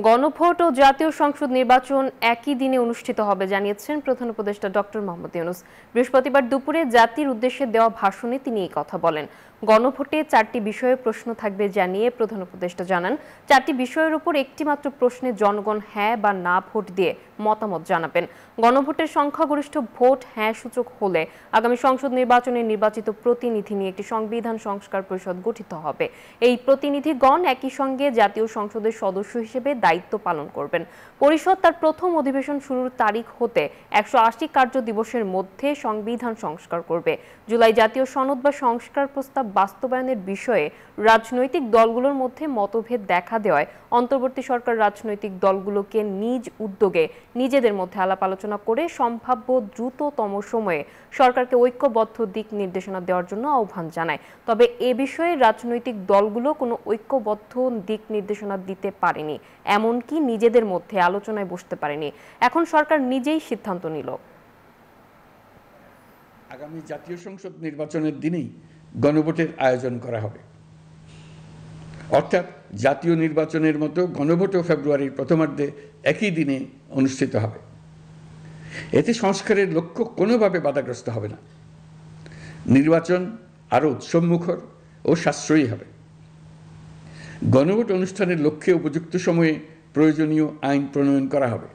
গণভোট ও জাতীয় সংসদ নির্বাচন একই দিনে অনুষ্ঠিত হবে জানিয়েছেন প্রধান উপদেষ্টা ডক্টর মোহাম্মদ ইউনূস। বৃহস্পতিবার দুপুরে জাতির উদ্দেশ্যে দেওয়া ভাষণে তিনি এই কথা বলেন। গণভোটে 4টি বিষয়ে প্রশ্ন থাকবে জানিয়ে প্রধান উপদেষ্টা জানান, 4টি বিষয়ের উপর একটি মাত্র প্রশ্নে জনগণ হ্যাঁ বা না ভোট দিয়ে মতামত জানাবেন। গণভোটের সংখ্যাগরিষ্ঠ ভোট হ্যাঁ সূচক হলে আগামী সংসদ নির্বাচনে নির্বাচিত প্রতিনিধি নিয়ে একটি সংবিধান সংস্কার পরিষদ গঠিত হবে। এই প্রতিনিধিগণ একই সঙ্গে জাতীয় সংসদের সদস্য হিসেবে দায়িত্ব পালন করবেন। পরিষদ তার প্রথম অধিবেশন শুরুর তারিখ হতে 180 কার্য দিবসের মধ্যে সংবিধান সংস্কার করবে। জুলাই জাতীয় সনদ বা সংস্কার প্রস্তাব বাস্তবায়নের বিষয়ে রাজনৈতিক দলগুলোর মধ্যে মতভেদ দেখা দেওয়ায় অন্তর্বর্তী সরকার রাজনৈতিক দলগুলোকে নিজ উদ্যোগে নিজেদের মধ্যে আলাপ আলোচনা করে সম্ভাব্য দ্রুততম সময়ে সরকারকে ঐক্যবদ্ধ দিক নির্দেশনা দেওয়ার জন্য আহ্বান জানায়। তবে এ বিষয়ে রাজনৈতিক দলগুলো কোনো ঐক্যবদ্ধ দিক নির্দেশনা দিতে পারেনি, এমনকি নিজেদের মধ্যে আলোচনায় বসতে পারেনি। এখন সরকার নিজেই সিদ্ধান্ত নিল। আগামী জাতীয় সংসদ নির্বাচনের দিনেই গণভোটের আয়োজন করা হবে, অর্থাৎ জাতীয় নির্বাচনের মতো গণভোটও ফেব্রুয়ারির প্রথমার্ধে একই দিনে অনুষ্ঠিত হবে। এতে সংস্কারের লক্ষ্য কোনোভাবে বাধাগ্রস্ত হবে না। নির্বাচন আরও উৎসবমুখর ও সাশ্রয়ী হবে। গণভোট অনুষ্ঠানের লক্ষ্যে উপযুক্ত সময়ে প্রয়োজনীয় আইন প্রণয়ন করা হবে।